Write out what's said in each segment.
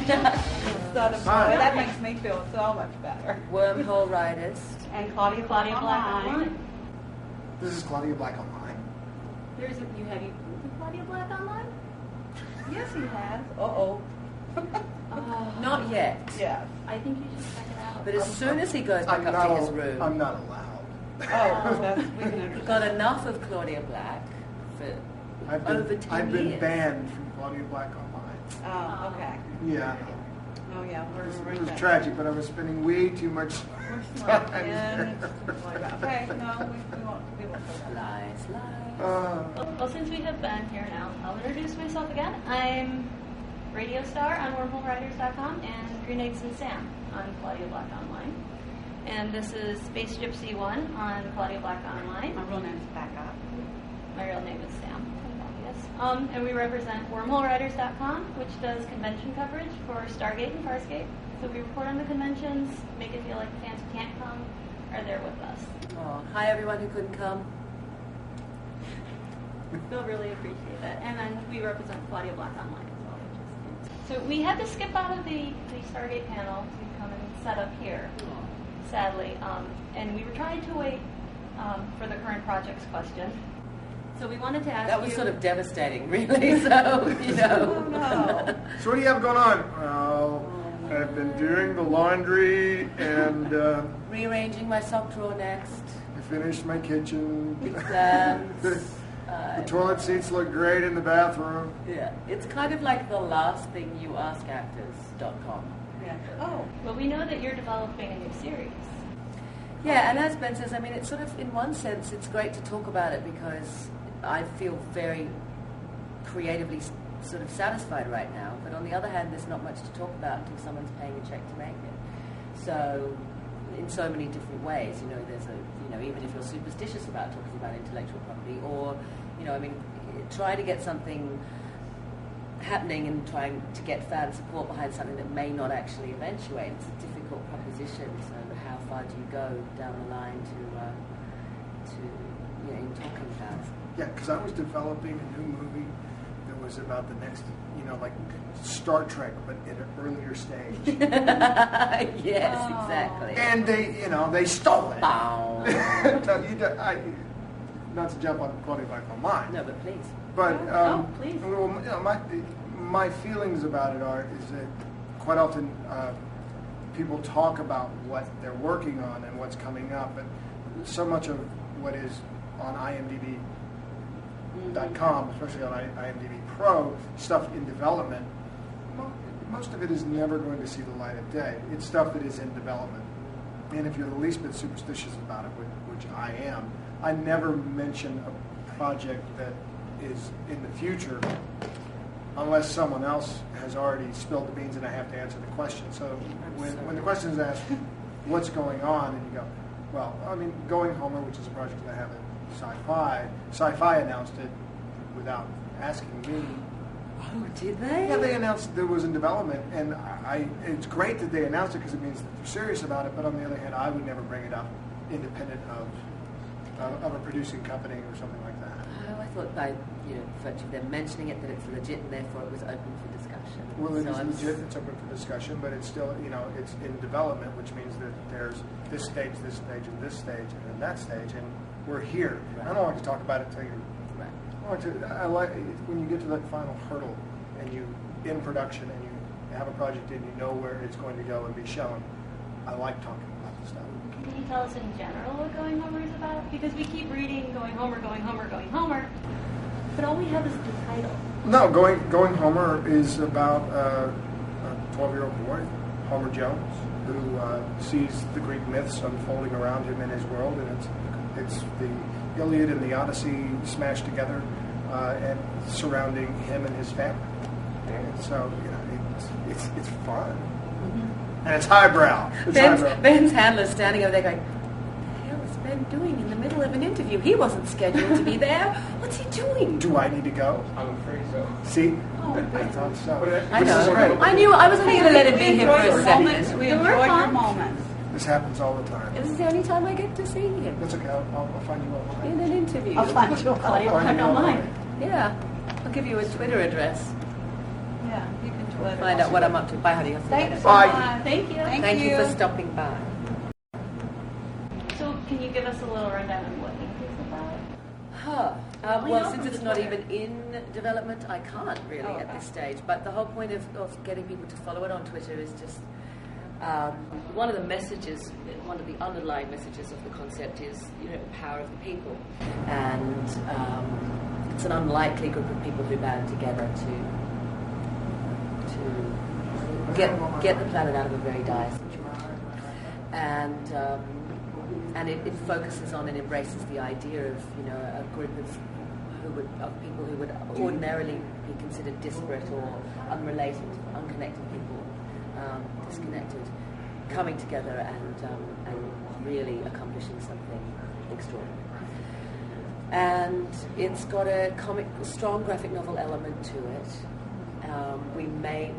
That makes me feel so much better. Wormholeriders. And Claudia Black online. This is Claudia Black online. Have you been to Claudia Black online? Yes, he has. Not yet. Yeah. I think you should check it out. But as soon as he goes back up to his room, I'm not allowed. We can understand. we've got enough of Claudia Black for over 10 years. I've been banned from Claudia Black online. Oh, okay. Yeah. Oh, yeah. It was tragic, but I was spending way too much time there. Okay, no, we won't talk Lies. Well, since we have Ben here now, I'll introduce myself again. I'm Radio Star on wormholeriders.com and Green Eggs and Sam on Claudia Black Online. And this is Space Gypsy 1 on Claudia Black Online. My real name is Becca. My real name is Sam. Obvious. And we represent wormholeriders.com, which does convention coverage for Stargate and Farscape. So we report on the conventions, make it feel like the fans who can't come are there with us. Oh, hi everyone who couldn't come. We'll really appreciate that. And then we represent Claudia Black Online as well. So we had to skip out of the Stargate panel to come and set up here, sadly. And we were trying to wait for the current projects question. So we wanted to ask That was sort of devastating, really. So, you know. Oh, no. So what do you have going on? Well, I've been doing the laundry and Rearranging my sock drawer next. I finished my kitchen. Exams. The toilet seats look great in the bathroom. Yeah, it's kind of like the last thing you ask actors.com. Yeah. Oh. Well, we know that you're developing a new series. Yeah, and as Ben says, I mean, it's sort of, in one sense, it's great to talk about it because I feel very creatively sort of satisfied right now. But on the other hand, there's not much to talk about until someone's paying a check to make it. So, in so many different ways, you know, there's a, you know, even if you're superstitious about talking about intellectual property, or, you know, I mean, try to get something happening and trying to get fan support behind something that may not actually eventuate. It's a difficult proposition. So, how far do you go down the line to you know, in talking about it? Yeah, because I was developing a new movie that was about the next, you know, like Star Trek, but at an earlier stage. Yes, exactly. And they, you know, they stole it. Bow. Not to jump on Claudia Black online. No, but please. But please. well, you know, my feelings about it is that quite often people talk about what they're working on and what's coming up, and so much of what is on IMDb.com, especially on IMDb Pro, stuff in development, most of it is never going to see the light of day. It's stuff that is in development. And if you're the least bit superstitious about it, which I am, I never mention a project that is in the future unless someone else has already spilled the beans and I have to answer the question. So when the question is asked, what's going on, and you go, well, I mean, Going Homer, which is a project that I have at Sci-Fi announced it without asking me. Oh, did they? Yeah, they announced that it was in development, and it's great that they announced it because it means that they're serious about it, but on the other hand, I would never bring it up independent of a producing company or something like that. Oh, I thought by, you know, virtue of them mentioning it that it's legit and therefore it was open for discussion. Well, it is legit, it's open for discussion, but it's still, you know, it's in development, which means that there's this stage, and this stage, and then that stage, and we're here. Right. I don't like to talk about it until you're I like when you get to that final hurdle and you in production and you have a project and you know where it's going to go and be shown. I like talking about this stuff. Can you tell us in general what Going Homer is about? Because we keep reading Going Homer, Going Homer, Going Homer, but all we have is the title. No, Going Homer is about a 12-year-old boy, Homer Jones, who sees the Greek myths unfolding around him in his world, and it's the Iliad and the Odyssey smashed together and surrounding him and his family. And so, you know, it's fun. Mm-hmm. And it's highbrow. Ben's handler standing over there going, what the hell is Ben doing in the middle of an interview? He wasn't scheduled to be there. What's he doing? Do I need to go? I'm afraid so. See? Oh, I thought so. I know. I knew I wasn't going to let him be here for a second. We enjoyed your moments. This happens all the time. This is the only time I get to see him. That's okay. I'll find you online. In an interview. I'll find you Claudia Black online. Yeah. I'll give you a Twitter address. Yeah, you can Twitter. Find out what I'm up to. Bye, honey. I'll see you Thanks later. so Bye. much. Thank you. Thank you for stopping by. So can you give us a little rundown on what Ink is about? Well, since it's not even in development, I can't really at this stage. But the whole point of getting people to follow it on Twitter is just one of the messages, one of the underlying messages of the concept is, the power of the people. And it's an unlikely group of people who band together to get the planet out of a very dire situation. And it focuses on and embraces the idea of a group of people who would ordinarily be considered disparate or unrelated, unconnected people, disconnected, coming together and really accomplishing something extraordinary. And it's got a strong graphic novel element to it. We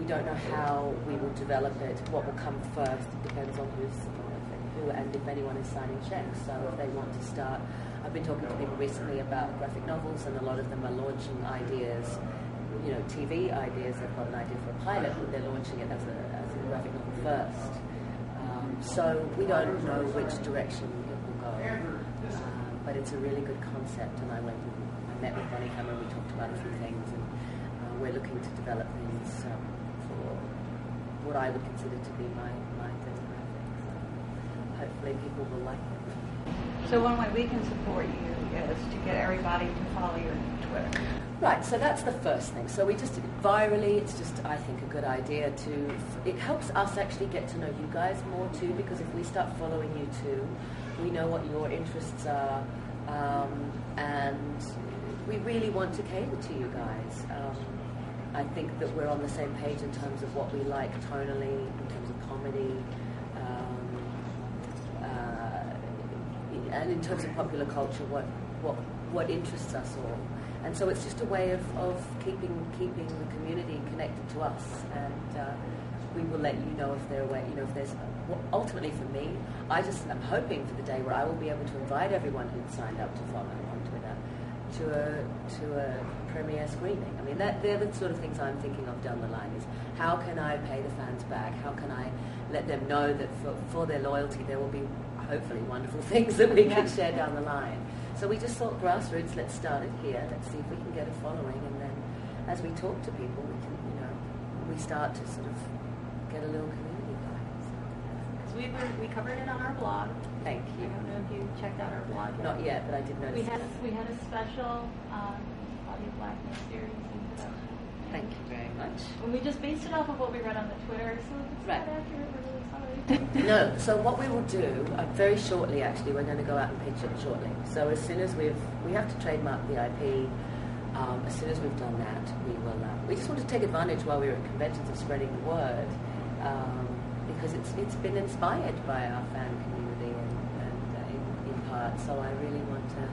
don't know how we will develop it. What will come first? It depends on who and if anyone is signing checks. So if they want to start, I've been talking to people recently about graphic novels, and a lot of them are launching ideas, TV ideas. They've got an idea for a pilot, but they're launching it as a graphic novel first. So we don't know which direction it will go, but it's a really good concept. And I met with Bonnie Hammer. We talked about a few things, and we're looking to develop things for what I would consider to be my demographic. Hopefully people will like it. So one way we can support you is to get everybody to follow your Twitter. Right, so that's the first thing. So we just, virally, it's just, I think, a good idea it helps us actually get to know you guys more too, because if we start following you too, we know what your interests are, and we really want to cater to you guys. I think that we're on the same page in terms of what we like tonally, in terms of comedy, and in terms of popular culture, what interests us all. And so it's just a way of keeping the community connected to us, and we will let you know if if there's. Ultimately, for me, I just am hoping for the day where I will be able to invite everyone who's signed up to follow on Twitter to a premiere screening. I mean, they're the sort of things I'm thinking of down the line. Is how can I pay the fans back? How can I let them know that for their loyalty there will be hopefully wonderful things that we can share down the line. So we just thought grassroots, let's start it here, let's see if we can get a following, and then as we talk to people, we can, we start to sort of get a little community going. Because we covered it on our blog. Thank I you. don't know if you checked out our blog yet. Not yet, but I did notice. We had a special Claudia Black series introduction. Thank you very much. And we just based it off of what we read on the Twitter, so if it's Right. not accurate, we're really sorry. No, so what we will do, very shortly actually, we're going to go out and pitch it shortly. So as soon as we have to trademark the IP, as soon as we've done that, we will, we just want to take advantage while we're at conventions of spreading the word, because it's been inspired by our fan community and in part, so I really want to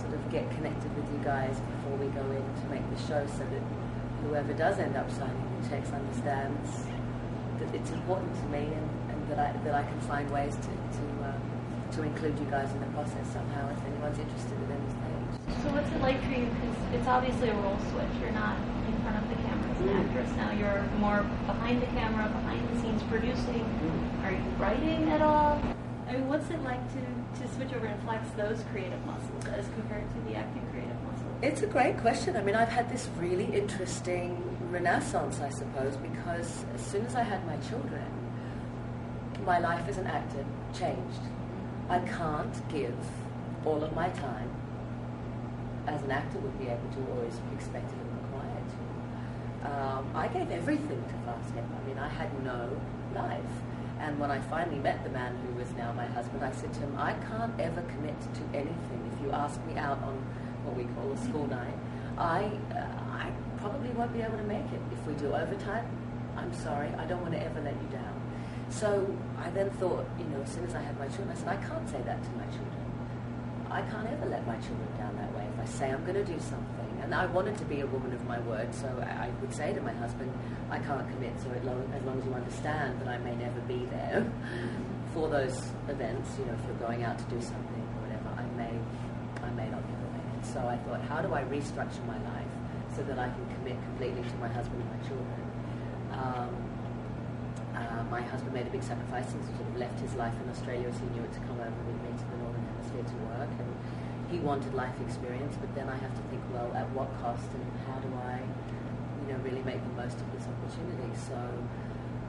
sort of get connected with you guys before we go in to make the show, so that whoever does end up signing the checks understands that it's important to me, and that I can find ways to include you guys in the process somehow if anyone's interested at any stage. So what's it like for you? Because it's obviously a role switch. You're not in front of the camera as an actress now. You're more behind the camera, behind the scenes producing. Are you writing at all? I mean, what's it like to switch over and flex those creative muscles as compared to the acting creative muscles? It's a great question. I mean, I've had this really interesting renaissance, I suppose, because as soon as I had my children, my life as an actor changed. I can't give all of my time as an actor would be able to, or is expected and required to. I gave everything to Faststep. I mean, I had no life. And when I finally met the man who was now my husband, I said to him, I can't ever commit to anything. If you ask me out on what we call a school night, I probably won't be able to make it. If we do overtime, I'm sorry, I don't want to ever let you down. So I then thought, as soon as I had my children, I said, I can't say that to my children. I can't ever let my children down that way. If I say I'm going to do something, and I wanted to be a woman of my word, so I would say to my husband, I can't commit, so as long as you understand that I may never be there for those events, if you're going out to do something or whatever, I may not ever make it. So I thought, how do I restructure my life so that I can commit completely to my husband and my children. My husband made a big sacrifice and sort of left his life in Australia as he knew it to come over with me to the Northern Hemisphere to work, and he wanted life experience, but then I have to think, well, at what cost and how do I, really make the most of this opportunity? So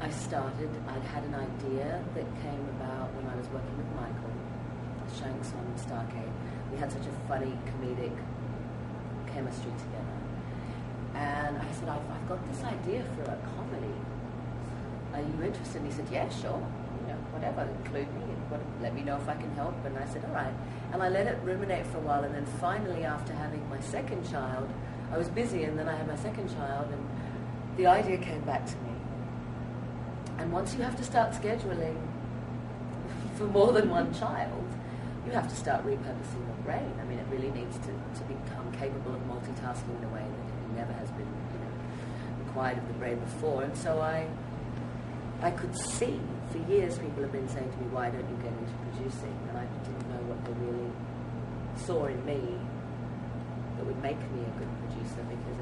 I'd had an idea that came about when I was working with Michael Shanks on Stargate. We had such a funny, comedic chemistry together. And I said, I've got this idea for a comedy. Are you interested? And he said, yeah, sure. Whatever, include me. Let me know if I can help. And I said, all right. And I let it ruminate for a while. And then finally, after having my second child, I was busy, and then I had my second child, and the idea came back to me. And once you have to start scheduling for more than one child, you have to start repurposing your brain. I mean, it really needs to become capable of multitasking in a way that it never has been required of the brain before. And so I could see, for years people have been saying to me, why don't you get into producing? And I didn't know what they really saw in me that would make me a good producer, because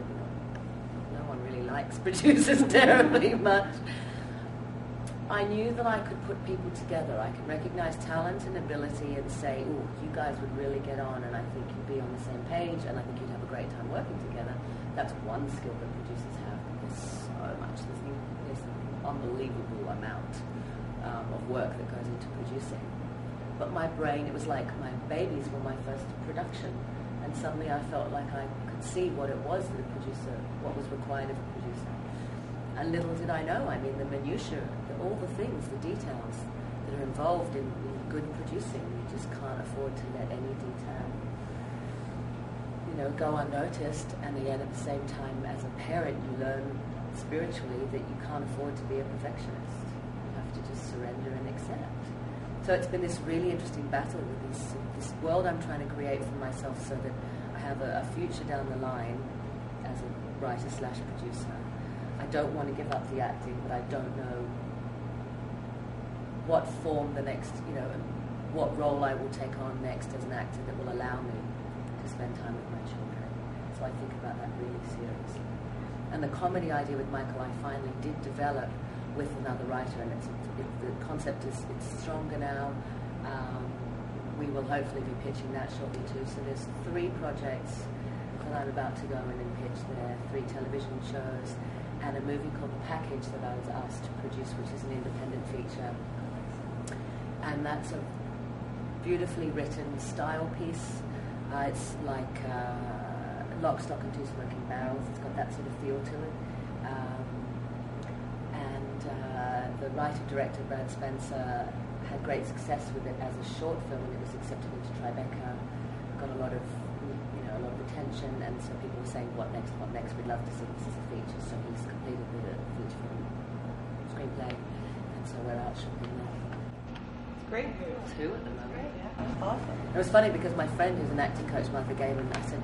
no one really likes producers terribly much. I knew that I could put people together. I could recognize talent and ability and say, oh, you guys would really get on, and I think you'd be on the same page, and I think you'd have a great time working together. That's one skill that producers have. There's so much. There's an unbelievable amount of work that goes into producing. But my brain, it was like my babies were my first production, and suddenly I felt like I could see what it was that a producer, what was required of a producer. And little did I know, I mean, the minutiae, all the things, the details that are involved in good producing. You just can't afford to let any detail, go unnoticed. And yet at the same time, as a parent, you learn spiritually that you can't afford to be a perfectionist. You have to just surrender and accept. So it's been this really interesting battle with this world I'm trying to create for myself, so that I have a future down the line as a writer/producer. I don't want to give up the acting, but I don't know what form the next, what role I will take on next as an actor that will allow me to spend time with my children. So I think about that really seriously. And the comedy idea with Michael, I finally did develop with another writer, and the concept is stronger now. We will hopefully be pitching that shortly too. So there's 3 projects that I'm about to go in and pitch there, 3 television shows, and a movie called The Package that I was asked to produce, which is an independent feature. And that's a beautifully written style piece. It's like Lock, Stock and Two Smoking Barrels. It's got that sort of feel to it. The writer-director, Brad Spencer, had great success with it as a short film, and it was accepted into Tribeca. Got a lot of attention, and so people were saying, what next, we'd love to see this as a feature. So he's completed the feature film screenplay, and so we're out shooting that. It's great news. 2 at the moment. Great, yeah. That's awesome. It was funny because my friend who's an acting coach, Martha Gaiman, I said,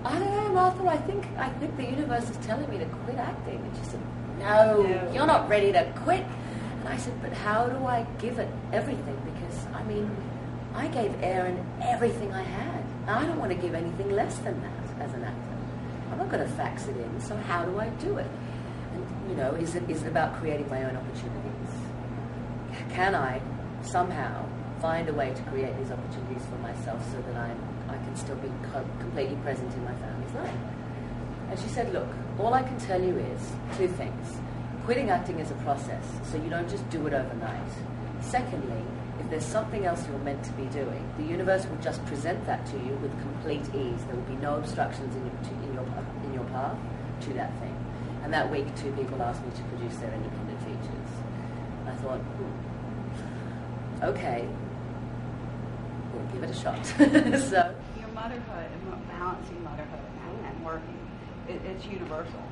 I don't know, Martha, I think the universe is telling me to quit acting. And she said, no, you're not ready to quit. And I said, but how do I give it everything? Because, I mean, I gave Aaron everything I had. And I don't want to give anything less than that as an actor. I'm not going to fax it in, so how do I do it? And, is it about creating my own opportunities? Can I somehow find a way to create these opportunities for myself so that I can still be completely present in my family's life? And she said, look, all I can tell you is 2 things. Quitting acting is a process, so you don't just do it overnight. Secondly, if there's something else you're meant to be doing, the universe will just present that to you with complete ease. There will be no obstructions in your path to that thing. And that week, 2 people asked me to produce their independent features. And I thought, okay, we'll give it a shot. So Your motherhood and balancing motherhood and working, it's universal.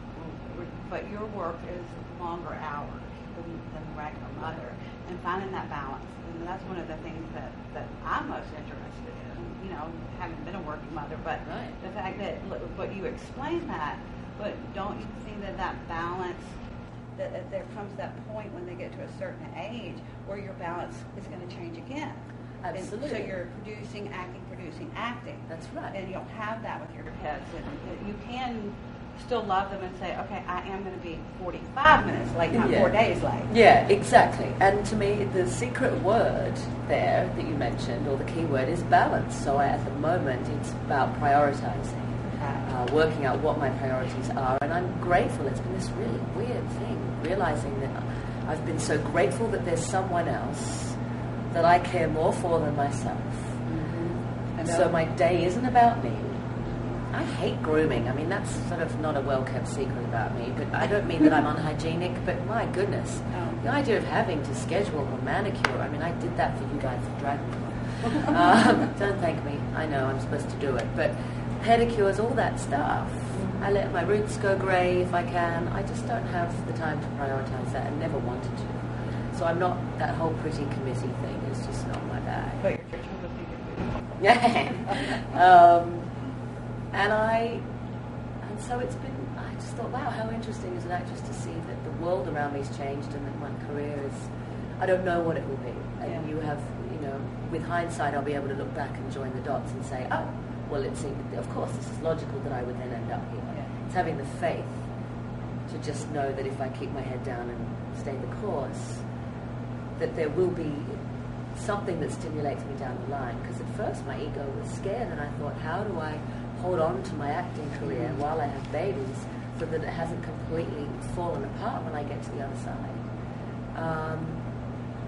But your work is longer hours than the regular mother, and finding that balance. And that's one of the things that I'm most interested in. Having been a working mother, but right. The fact that, but you explain that, but don't you think that balance, that there comes that point when they get to a certain age where your balance is going to change again? Absolutely. And so you're producing, acting, introducing acting. That's right. And you'll have that with your kids. And you can still love them and say, okay, I am going to be 45 minutes late, not 4 days late. Yeah, exactly. And to me, the secret word there that you mentioned, or the key word, is balance. So at the moment, it's about prioritizing, working out what my priorities are. And I'm grateful. It's been this really weird thing, realizing that I've been so grateful that there's someone else that I care more for than myself. Mm-hmm. So my day isn't about me. I hate grooming. I mean, that's sort of not a well-kept secret about me, but I don't mean that I'm unhygienic, but my goodness, the idea of having to schedule a manicure, I mean, I did that for you guys for Dragon. Don't thank me. I know I'm supposed to do it, but pedicures, all that stuff. I let my roots go grey if I can. I just don't have the time to prioritize that and never wanted to. So I'm not, that whole pretty committee thing is just not my bag. But your church will think you're beautiful. And so it's been, I just thought, wow, how interesting as an actress to see that the world around me's changed and that my career is, I don't know what it will be. And you have, with hindsight, I'll be able to look back and join the dots and say, oh, well, it seemed, of course, this is logical that I would then end up here. Yeah. It's having the faith to just know that if I keep my head down and stay the course, that there will be something that stimulates me down the line. Because at first my ego was scared and I thought, how do I hold on to my acting career while I have babies so that it hasn't completely fallen apart when I get to the other side?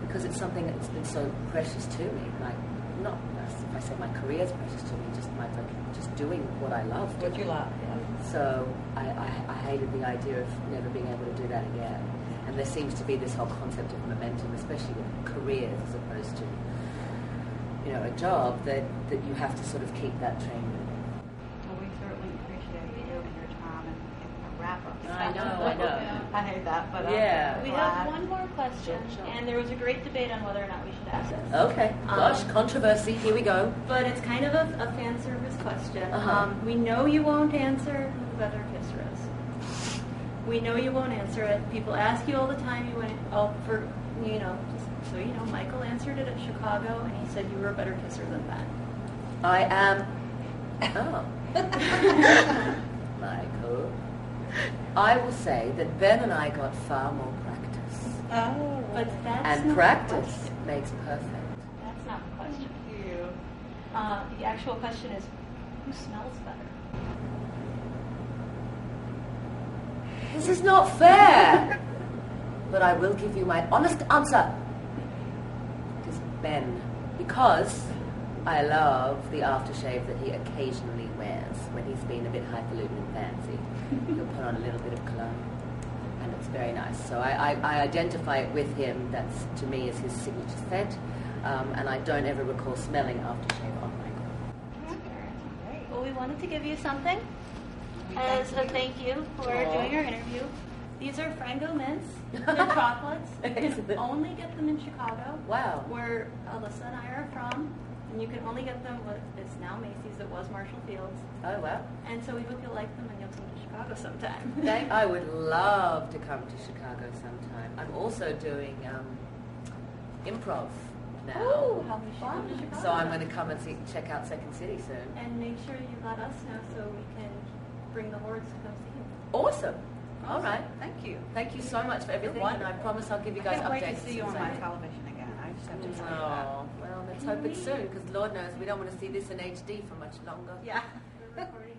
Because it's something that's been so precious to me. Like, not if I say my career is precious to me, just doing what I love. What you love, yeah. So I hated the idea of never being able to do that again. And there seems to be this whole concept of momentum, especially with careers as opposed to, a job, that you have to sort of keep that train moving. Well, we certainly appreciate you and your time and wrap up. I know. I hate that, but we have one more question, and there was a great debate on whether or not we should ask this. Okay, gosh, controversy. Here we go. But it's kind of a fan service question. We know you won't answer who the better kisser is. We know you won't answer it. People ask you all the time. Just so you know, Michael answered it at Chicago, and he said you were a better kisser than Ben. I am. Oh. Michael. I will say that Ben and I got far more practice. Oh. But that's and not practice the question. makes perfect. That's not the question. Thank you. The actual question is, who smells better? This is not fair. But I will give you my honest answer. It is Ben. Because I love the aftershave that he occasionally wears when he's been a bit highfalutin and fancy. He'll put on a little bit of cologne. And it's very nice. So I identify it with him. That's, to me, is his signature scent. And I don't ever recall smelling aftershave on Michael. Well, we wanted to give you something as a thank you for doing our interview. These are Frango Mints. They're chocolates. You can only get them in Chicago. Wow. Where Alyssa and I are from. And you can only get them what is now Macy's. It was Marshall Fields. Oh, wow. And so we hope you'll like them and you'll come to Chicago sometime. I would love to come to Chicago sometime. I'm also doing improv now. Oh, how fun. So I'm going to come and check out Second City soon. And make sure you let us know so we can bring the hordes to come see you. Awesome. All right. Thank you. Thank you so much for everything, and I promise I'll give you guys I can't updates. wait to see you on my television again. I just have to tell you that. Oh, well, let's hope it's soon, because Lord knows we don't want to see this in HD for much longer. Yeah. We're recording